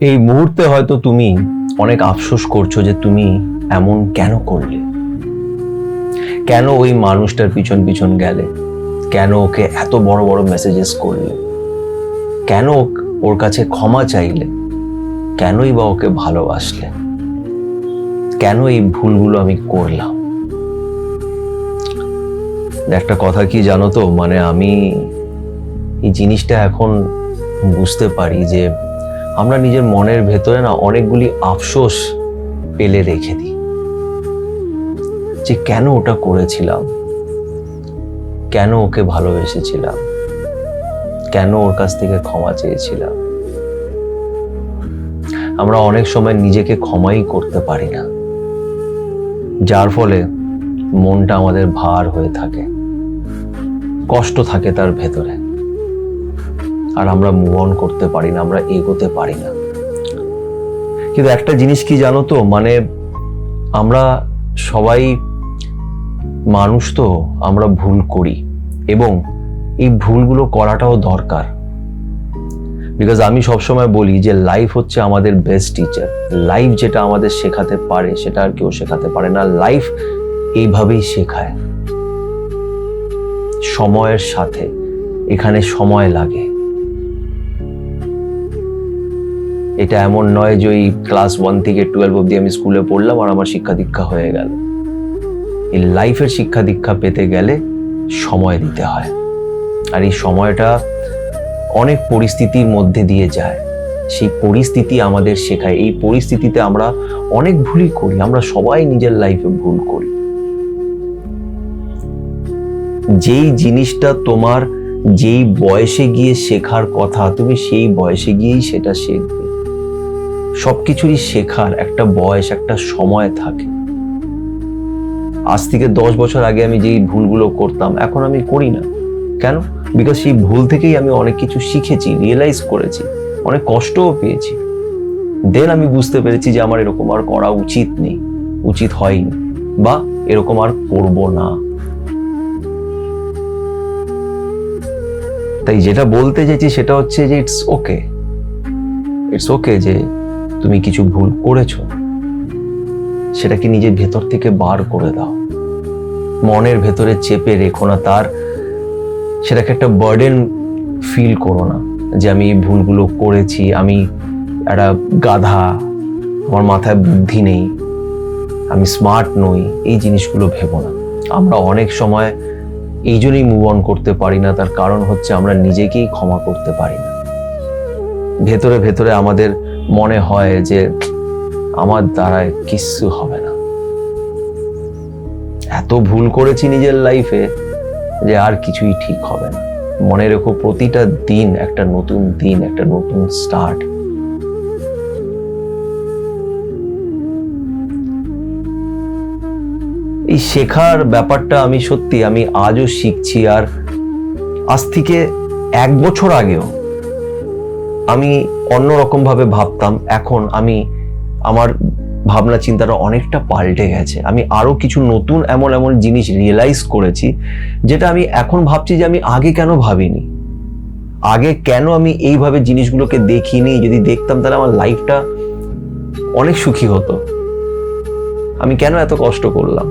এই মুহূর্তে হয়তো তুমি অনেক আফসোস করছো যে তুমি এমন কেন করলে, কেন ওই মানুষটার পিছন পিছন গেলে, কেন ওকে এত বড় বড় মেসেজেস করলে, কেন ওর কাছে ক্ষমা চাইলে, কেনই বা ওকে ভালোবাসলে, কেন এই ভুলগুলো আমি করলাম। একটা কথা কি জানো তো, আমি এই জিনিসটা এখন বুঝতে পারি যে আমরা নিজের মনের ভেতরে না অনেকগুলি আফসোস পেলে রেখে দিই যে কেন ওটা করেছিলাম, কেন ওকে ভালোবেসেছিলাম, কেন ওর কাছ থেকে ক্ষমা চেয়েছিলাম। আমরা অনেক সময় নিজেকে ক্ষমাই করতে পারি না, যার ফলে মনটা আমাদের ভার হয়ে থাকে, কষ্ট থাকে তার ভেতরে, আর আমরা মুভ অন করতে পারি না, আমরা এগোতে পারি না। কিন্তু একটা জিনিস কি জানো তো, আমরা সবাই মানুষ তো, আমরা ভুল করি এবং এই ভুলগুলো করাটাও দরকার। বিকজ আমি সবসময় বলি যে লাইফ হচ্ছে আমাদের বেস্ট টিচার। লাইফ যেটা আমাদের শেখাতে পারে সেটা আর কেউ শেখাতে পারে না। লাইফ এইভাবেই শেখায়, সময়ের সাথে। এখানে সময় লাগে। এটা এমন নয় যে ওই ক্লাস 1 থেকে 12 অব্দি আমি স্কুলে পড়লাম আর আমার শিক্ষা দীক্ষা হয়ে গেল। এই লাইফের শিক্ষা দীক্ষা পেতে গেলে সময় দিতে হয়, আর এই সময়টা অনেক পরিস্থিতির মধ্যে দিয়ে যায়। সেই পরিস্থিতি আমাদের শেখায়। এই পরিস্থিতিতে আমরা অনেক ভুলই করি, আমরা সবাই নিজের লাইফে ভুল করি। যেই জিনিসটা তোমার যেই বয়সে গিয়ে শেখার কথা, তুমি সেই বয়সে গিয়েই সেটা শিখবে। সবকিছুরই শেখার একটা বয়স, একটা সময় থাকে। আজ থেকে 10 বছর আগে আমি যেই ভুলগুলো করতাম এখন আমি করি না। কেন? বিকজ সেই ভুল থেকেই আমি অনেক কিছু শিখেছি, রিয়েলাইজ করেছি, অনেক কষ্টও পেয়েছি। দেন আমি বুঝতে পেরেছি যে আমার এরকম আর করা উচিত নেই, উচিত হয়নি, বা এরকম আর করব না। তাই যেটা বলতে চাইছি সেটা হচ্ছে যে ইটস ওকে যে তুমি কিছু ভুল করেছো, সেটাকে নিজের ভেতর থেকে বার করে দাও। মনের ভেতরে চেপে রেখো না, সেটাকে একটা বার্ডেন ফিল করো না যে আমি এই ভুলগুলো করেছি, আমি একটা গাধা, আমার মাথায় বুদ্ধি নেই, আমি স্মার্ট নই। এই জিনিসগুলো ভেবো না। আমরা অনেক সময় এই জন্যই মুভ অন করতে পারি না, তার কারণ হচ্ছে আমরা নিজেকেই ক্ষমা করতে পারি না। ভেতরে ভেতরে আমাদের মনে হয় যে আমার দ্বারায় কিচ্ছু হবে না, এত ভুল করেছি নিজের লাইফে যে আর কিছুই ঠিক হবে না। মনে রেখো, প্রতিটা দিন একটা নতুন দিন, একটা নতুন স্টার্ট। এই শেখার ব্যাপারটা আমি আজও শিখছি। আর আজ থেকে 1 বছর আগেও আমি অন্যরকম ভাবে ভাবতাম। এখন আমার ভাবনা চিন্তাটা অনেকটা পাল্টে গেছে। আমি আরো কিছু নতুন এমন জিনিস রিয়েলাইজ করেছি, যেটা আমি এখন ভাবছি যে আমি আগে কেন ভাবিনি, আগে কেন আমি এইভাবে জিনিসগুলোকে দেখিনি। যদি দেখতাম তাহলে আমার লাইফটা অনেক সুখী হতো। আমি কেন এত কষ্ট করলাম?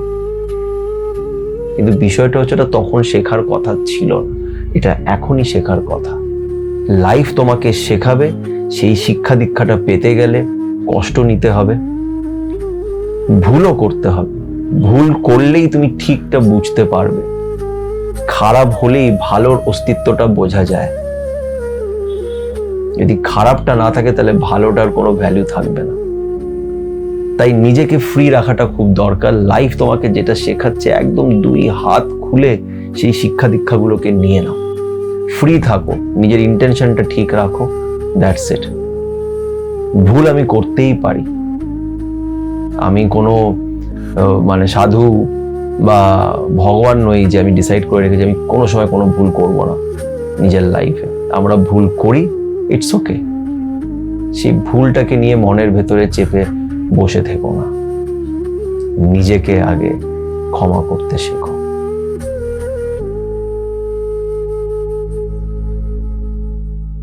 কিন্তু বিষয়টা হচ্ছে, এটা তখন শেখার কথা ছিল না, এটা এখনই শেখার কথা। লাইফ তোমাকে শেখাবে। সেই শিক্ষা দীক্ষাটা পেতে গেলে কষ্ট নিতে হবে, ভুলও করতে হবে। ভুল করলেই তুমি ঠিকটা বুঝতে পারবে। খারাপ হলেই ভালোর অস্তিত্বটা বোঝা যায়। যদি খারাপটা না থাকে তাহলে ভালোটার কোনো ভ্যালু থাকবে না। তাই নিজেকে ফ্রি রাখাটা খুব দরকার। লাইফ তোমাকে যেটা শেখাচ্ছে, একদম 2 হাত খুলে সেই শিক্ষা দীক্ষাগুলোকে নিয়ে নাও। ফ্রি থাকো, নিজের ইন্টেনশনটা ঠিক রাখো, দ্যাটস ইট। ভুল আমি করতেই পারি। আমি কোনো সাধু বা ভগবান নই যে আমি ডিসাইড করে রেখেছি আমি কোনো সময় কোনো ভুল করব না নিজের লাইফে। আমরা ভুল করি, ইটস ওকে। সেই ভুলটাকে নিয়ে মনের ভেতরে চেপে বসে থেকো না, নিজেকে আগে ক্ষমা করতে শেখো।